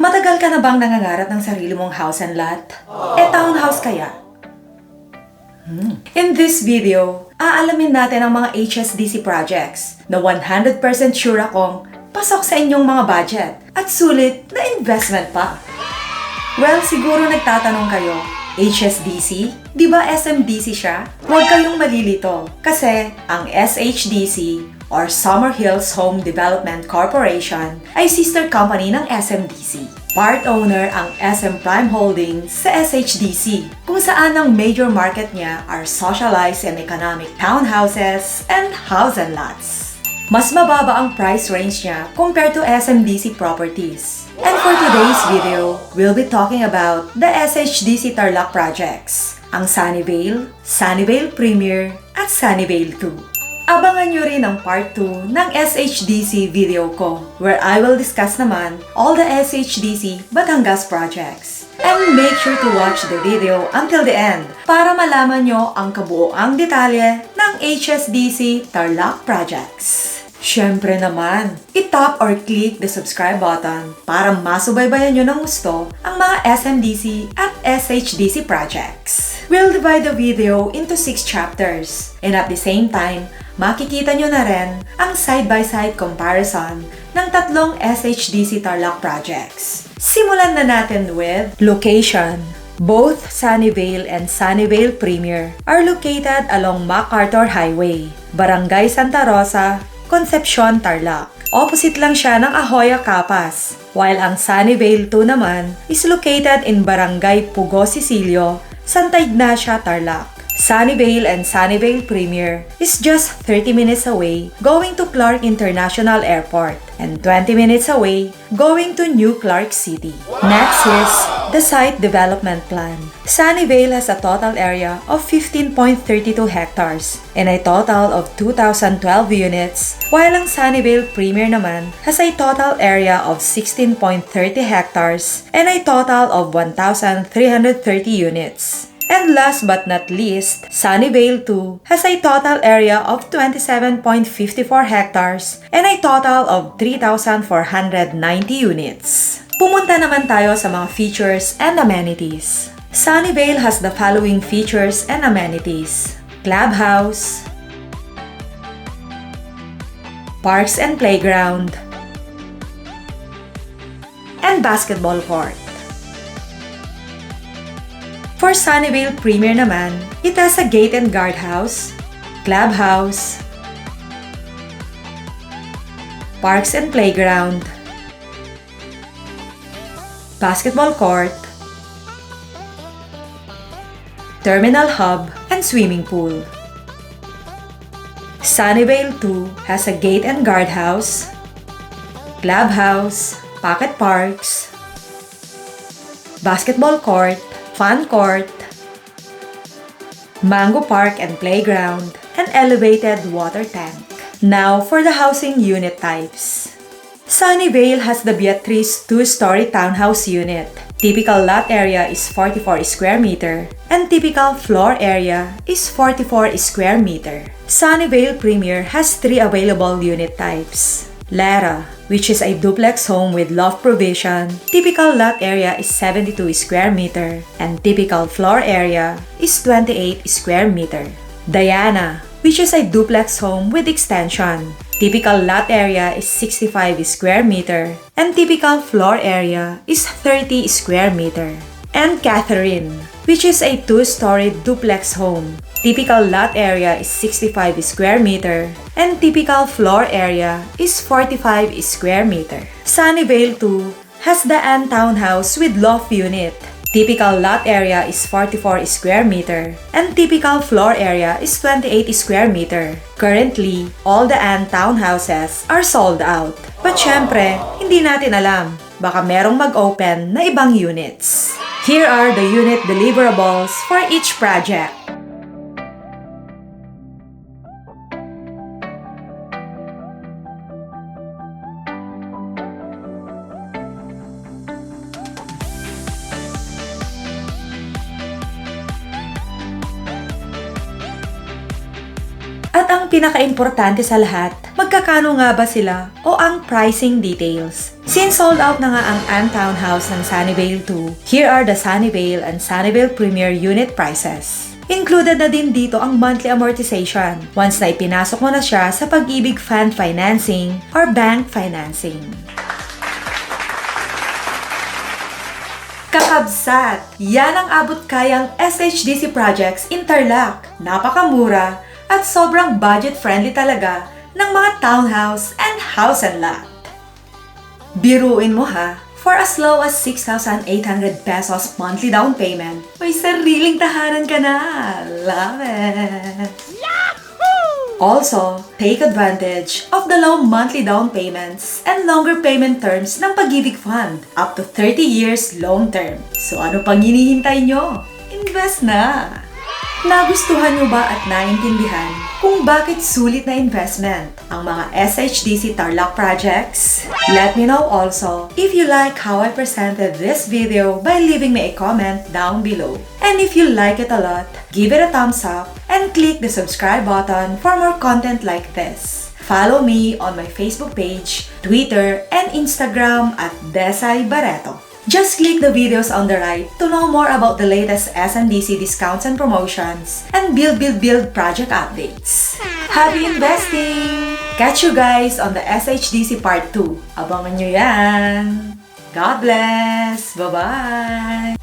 Matagal ka na bang nangangarap ng sarili mong house and lot? Townhouse kaya? In this video, aalamin natin ang mga HSDC projects na 100% sure akong pasok sa inyong mga budget at sulit na investment pa. Well, siguro nagtatanong kayo, HSDC? Di ba SMDC siya? Huwag kayong malilito kasi ang SHDC or Summer Hills Home Development Corporation ay sister company ng SMDC. Part owner ang SM Prime Holdings sa SHDC, kung saan ang major market niya are socialized and economic townhouses and house and lots. Mas mababa ang price range niya compared to SMDC properties. And for today's video, we'll be talking about the SHDC TARLAC projects, ang SUNNYVALE, SUNNYVALE Premier, at SUNNYVALE 2. Abangan nyo rin ang part 2 ng SHDC video ko, where I will discuss naman all the SHDC Batangas projects. And make sure to watch the video until the end para malaman nyo ang kabuoang detalye ng HSDC TARLAC projects. Syempre naman, i-tap or click the subscribe button para masubaybayan nyo ng gusto ang mga SMDC at SHDC projects. We'll divide the video into 6 chapters, and at the same time, makikita nyo na rin ang side-by-side comparison ng tatlong SHDC TARLAC projects. Simulan na natin with location. Both SUNNYVALE and SUNNYVALE Premier are located along MacArthur Highway, Barangay Santa Rosa, Concepcion, Tarlac. Opposite lang siya ng Ahoya, Capas, while ang SUNNYVALE 2 naman is located in Barangay Pugo, Cecilio, Santa Ignacia, Tarlac. SUNNYVALE and SUNNYVALE Premier is just 30 minutes away going to Clark International Airport and 20 minutes away going to New Clark City. Next is the site development plan. SUNNYVALE has a total area of 15.32 hectares and a total of 2,012 units, while ang SUNNYVALE Premier naman has a total area of 16.30 hectares and a total of 1,330 units. And last but not least, SUNNYVALE 2 has a total area of 27.54 hectares and a total of 3,490 units. Pumunta naman tayo sa mga features and amenities. SUNNYVALE has the following features and amenities: clubhouse, parks and playground, and basketball court. For SUNNYVALE Premier naman, it has a gate and guardhouse, clubhouse, parks and playground, basketball court, terminal hub, and swimming pool. SUNNYVALE 2 has a gate and guardhouse, clubhouse, pocket parks, basketball court, fun court, mango park and playground, and elevated water tank. Now for the housing unit types. SUNNYVALE has the Beatrice 2-story townhouse unit. Typical lot area is 44 square meter and typical floor area is 44 square meter. SUNNYVALE Premier has 3 available unit types. Lara, which is a duplex home with loft provision. Typical lot area is 72 square meter and typical floor area is 28 square meter. Diana, which is a duplex home with extension. Typical lot area is 65 square meter and typical floor area is 30 square meter. And Catherine, which is a 2-story duplex home. Typical lot area is 65 square meter and typical floor area is 45 square meter. SUNNYVALE 2 has the townhouse with loft unit. Typical lot area is 44 square meter and typical floor area is 28 square meter. Currently, all the townhouses are sold out. But syempre, hindi natin alam. Baka merong mag-open na ibang units. Here are the unit deliverables for each project. At ang pinaka-importante sa lahat, magkakano nga ba sila o ang pricing details. Since sold out na nga ang Townhouse ng Sunnyvale 2, here are the Sunnyvale and Sunnyvale Premier Unit prices. Included na din dito ang monthly amortization once na ipinasok mo na siya sa Pag-IBIG Fund Financing or Bank Financing. Kakabsat! Yan ang abot kayang SHDC projects in TARLAC. Napakamura at sobrang budget-friendly talaga ng mga townhouse and house and lot. Biruin mo ha, for as low as 6,800 pesos monthly down payment, may sariling tahanan ka na! Love it! Also, take advantage of the low monthly down payments and longer payment terms ng Pag-IBIG Fund, up to 30 years long term. So ano pang hinihintay nyo? Invest na! Nagustuhan nyo ba at naintindihan kung bakit sulit na investment ang mga SHDC TARLAC projects? Let me know also if you like how I presented this video by leaving me a comment down below. And if you like it a lot, give it a thumbs up and click the subscribe button for more content like this. Follow me on my Facebook page, Twitter, and Instagram at Desai Barreto. Just click the videos on the right to know more about the latest SNDC discounts and promotions and build project updates. Happy investing! Catch you guys on the SHDC Part 2. Abangan nyo yan! God bless! Bye-bye!